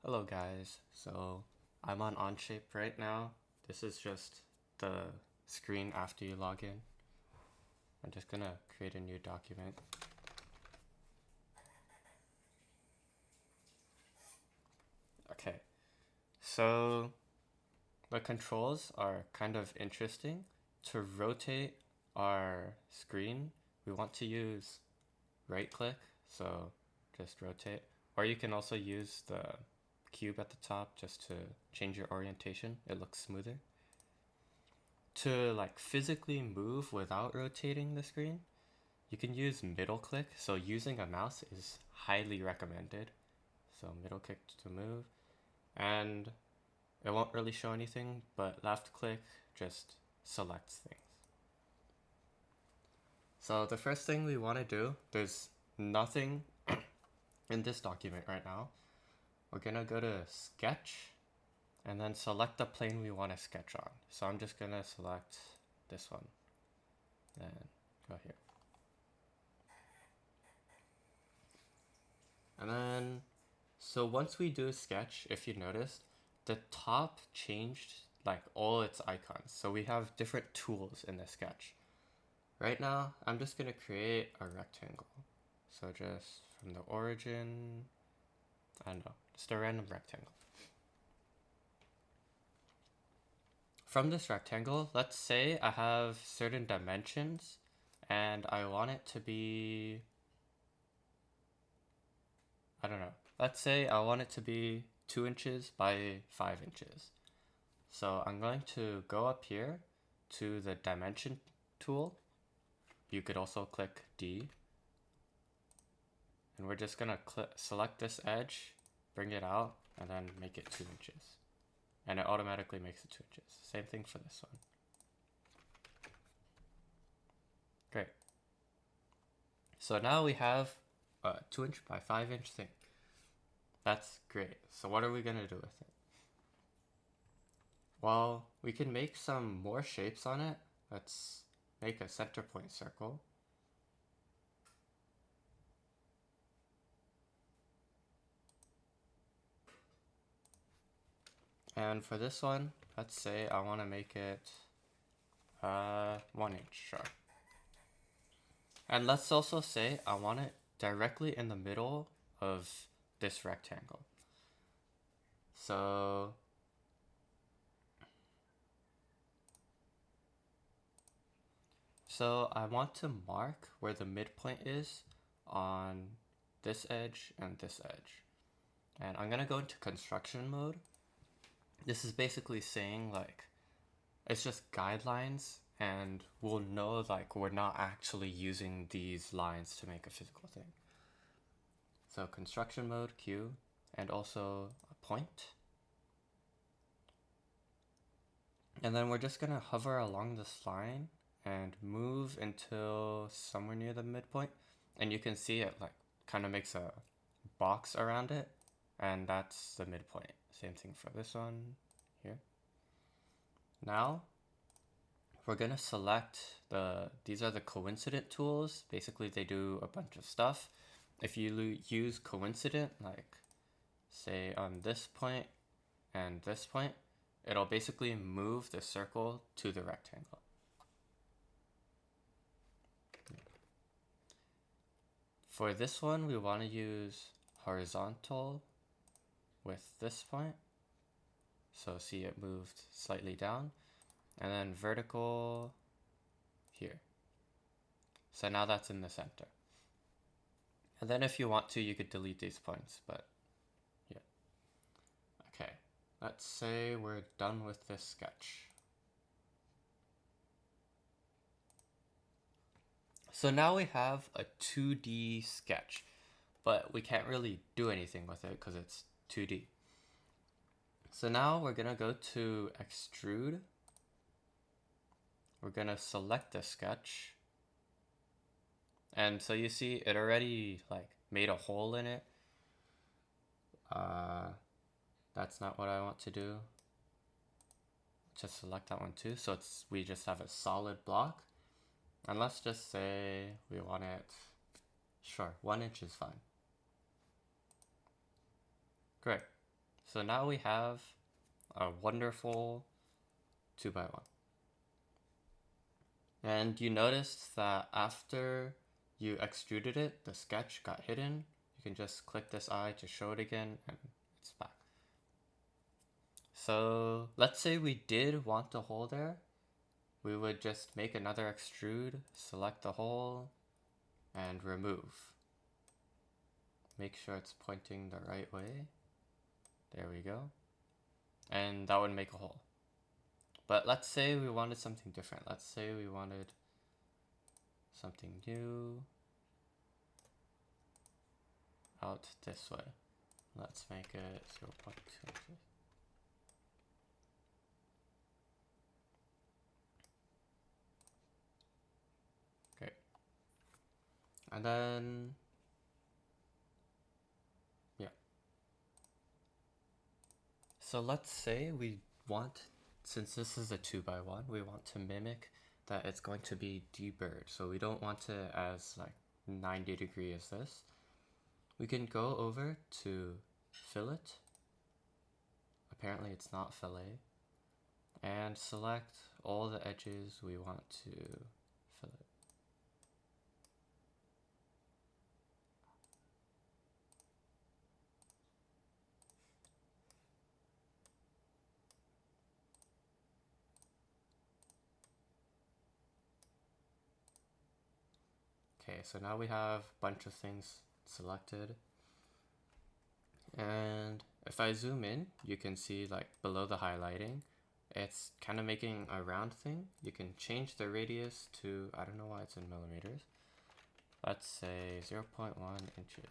Hello guys, so I'm on onshape right now. This is just the screen after you log in. I'm just gonna create a new document. Okay, so the controls are kind of interesting. To rotate our screen, we want to use right click, so just rotate. Or you can also use the cube at the top just to change your orientation. It looks smoother. To like physically move without rotating the screen, you can use middle click. So using a mouse is highly recommended. So middle click to move, and it won't really show anything, but left click just selects things. So the first thing we want to do, there's nothing in this document right now. We're gonna go to sketch and then select the plane we want to sketch on. So I'm just gonna select this one, then go here. And then, so once we do a sketch, if you noticed, the top changed like all its icons. So we have different tools in the sketch. Right now, I'm just gonna create a rectangle. So just from the origin, I don't know, just a random rectangle. From this rectangle, let's say I have certain dimensions and I want it to be, I don't know, let's say I want it to be 2 inches by 5 inches. So I'm going to go up here to the dimension tool. You could also click D. And we're just gonna select this edge, bring it out, and then make it 2 inches. And it automatically makes it 2 inches. Same thing for this one. Great. So now we have a 2 inch by 5 inch thing. That's great. So what are we gonna do with it? Well, we can make some more shapes on it. Let's make a center point circle. And for this one, let's say I want to make it 1 inch, sure. And let's also say I want it directly in the middle of this rectangle. So I want to mark where the midpoint is on this edge and this edge. And I'm gonna go into construction mode. This is basically saying like, it's just guidelines and we'll know like we're not actually using these lines to make a physical thing. So construction mode, Q, and also a point. And then we're just gonna hover along this line and move until somewhere near the midpoint. And you can see it like kind of makes a box around it, and that's the midpoint. Same thing for this one here. Now we're gonna select these are the coincident tools. Basically they do a bunch of stuff. If you use coincident, like say on this point and this point, it'll basically move the circle to the rectangle. For this one, we want to use horizontal with this point. So see it moved slightly down, and then vertical here. So now that's in the center. And then if you want to, you could delete these points, but yeah. Okay, let's say we're done with this sketch. So now we have a 2D sketch, but we can't really do anything with it because it's 2D. So now we're gonna go to extrude. We're gonna select the sketch. And so you see it already like made a hole in it. That's not what I want to do. Just select that one too. So we just have a solid block. And let's just say we want it, sure, 1 inch is fine. Great. So now we have a wonderful 2x1. And you noticed that after you extruded it, the sketch got hidden. You can just click this eye to show it again, and it's back. So let's say we did want the hole there. We would just make another extrude, select the hole, and remove. Make sure it's pointing the right way. There we go. And that would make a hole. But let's say we wanted something different. Let's say we wanted something new out this way. Let's make it 0.2 inches. Great. And then, yeah. So let's say we want, since this is a 2x1, we want to mimic that it's going to be deburred. So we don't want it as like 90 degrees as this. We can go over to fillet. Apparently it's not fillet. And select all the edges we want to fillet. Okay, so now we have a bunch of things selected. And if I zoom in, you can see like below the highlighting, it's kind of making a round thing. You can change the radius to, I don't know why it's in millimeters. Let's say 0.1 inches.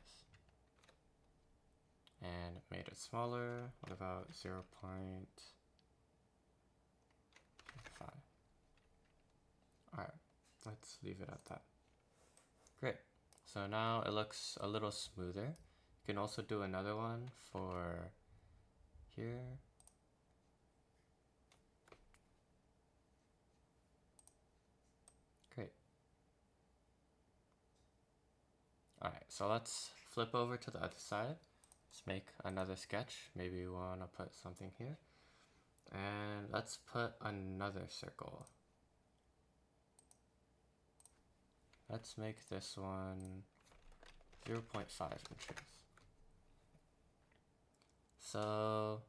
And made it smaller. What about 0.5? Alright, let's leave it at that. Great. So now it looks a little smoother. You can also do another one for here. Great. Alright, so let's flip over to the other side. Let's make another sketch. Maybe we want to put something here. And let's put another circle. Let's make this one 0.5 inches. So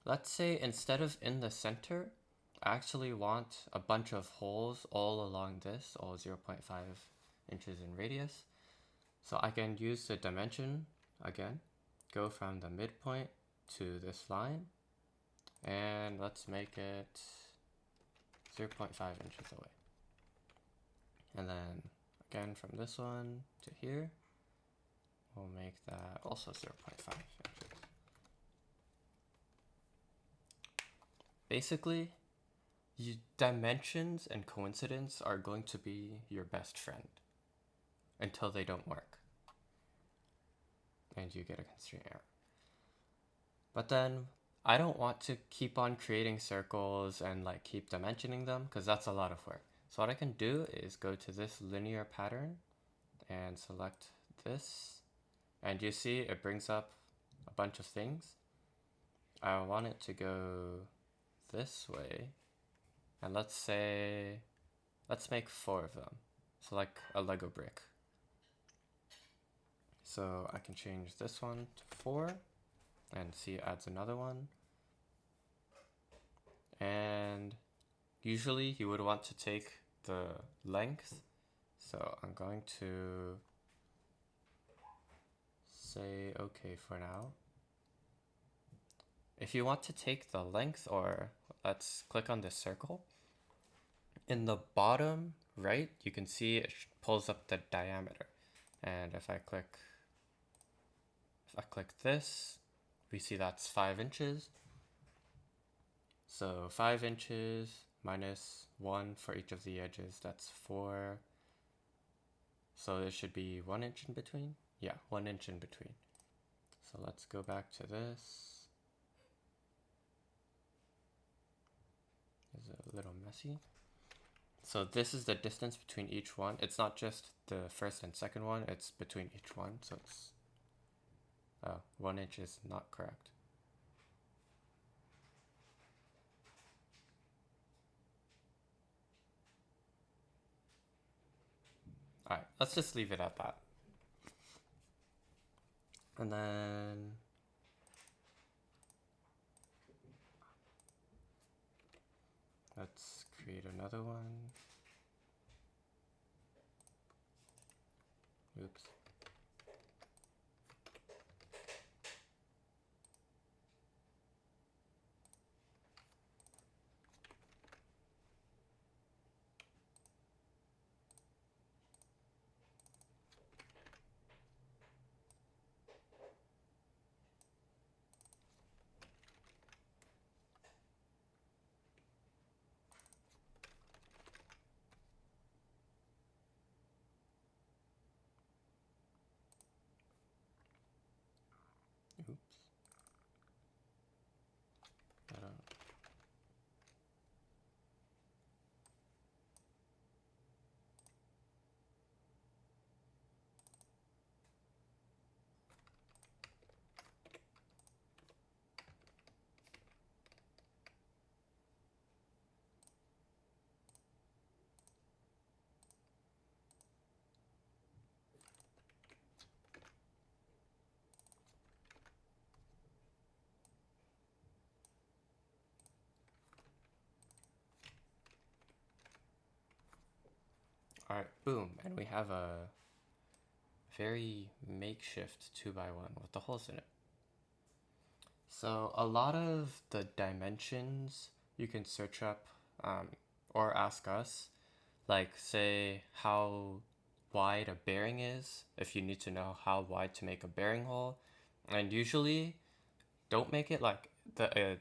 let's say instead of in the center, I actually want a bunch of holes all along this, all 0.5 inches in radius. So I can use the dimension again, go from the midpoint to this line, and let's make it 0.5 inches away. And then again from this one to here, we'll make that also 0.5 inches. Basically, dimensions and coincidence are going to be your best friend until they don't work. And you get a constraint error. But then I don't want to keep on creating circles and like keep dimensioning them because that's a lot of work. So what I can do is go to this linear pattern and select this. And you see it brings up a bunch of things. I want it to go this way. And let's make 4 of them. So like a Lego brick. So I can change this one to 4 and see it adds another one. And usually you would want to take the length. So I'm going to say okay for now. If you want to take the length, or let's click on this circle. In the bottom right, you can see it pulls up the diameter. And if I click this, we see that's 5 inches. So 5 inches minus 1 for each of the edges, that's 4. So there should be 1 inch in between. Yeah, 1 inch in between. So let's go back to this. It's a little messy. So this is the distance between each one. It's not just the first and second one, it's between each one. So it's 1 inch is not correct. let's just leave it at that. And then let's create another one. Oops. Oops. I don't. All right, boom, and we have a very makeshift 2x1 with the holes in it. So a lot of the dimensions you can search up or ask us, like say how wide a bearing is, if you need to know how wide to make a bearing hole. And usually don't make it like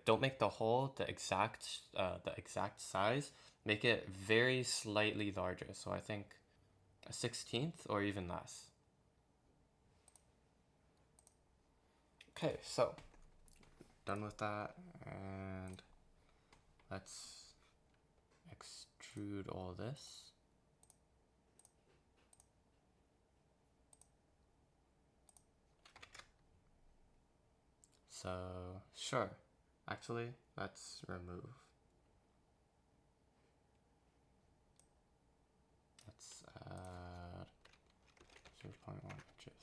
don't make the hole the exact size. Make it very slightly larger. So I think a 16th or even less. Okay, so done with that, and let's extrude all this. So sure, actually let's remove. Let's add 0.1 inches.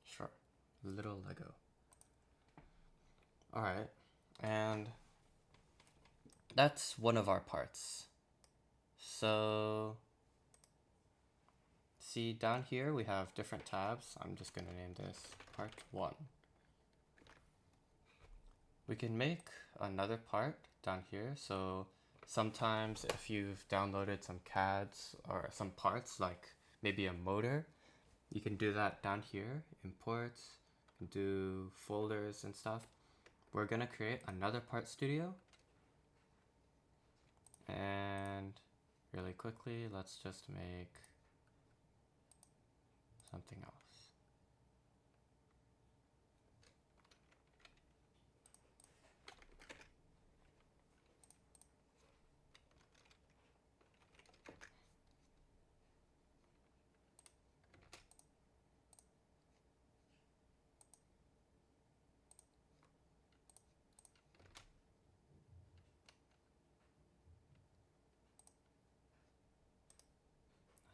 Sure, little Lego. All right, and that's one of our parts. So see down here we have different tabs. I'm just gonna name this part 1. We can make another part down here. So sometimes if you've downloaded some CADs or some parts, like maybe a motor, you can do that down here, imports, do folders and stuff. We're gonna create another part studio. And really quickly, let's just make something else.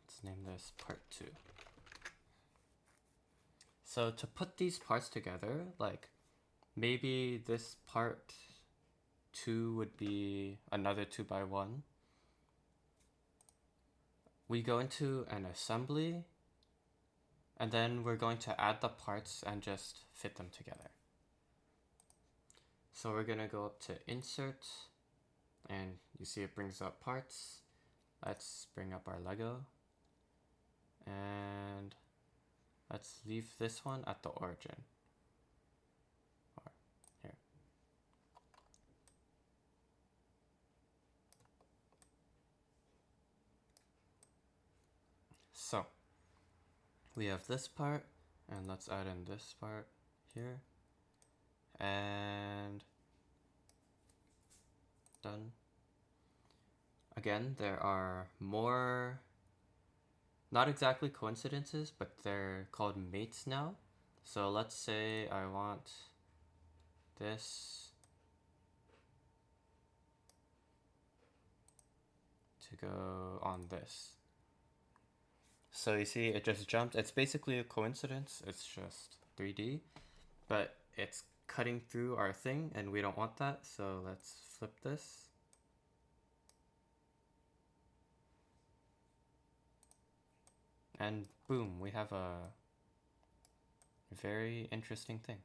Let's name this part 2. So to put these parts together, like maybe this part 2 would be another 2x1. We go into an assembly, and then we're going to add the parts and just fit them together. So we're gonna go up to insert, and you see it brings up parts. Let's bring up our Lego, and let's leave this one at the origin. Or here. So we have this part, and let's add in this part here, and done. Again, there are more, not exactly coincidences, but they're called mates now. So let's say I want this to go on this. So you see it just jumped. It's basically a coincidence. It's just 3D, but it's cutting through our thing and we don't want that. So let's flip this. And boom, we have a very interesting thing.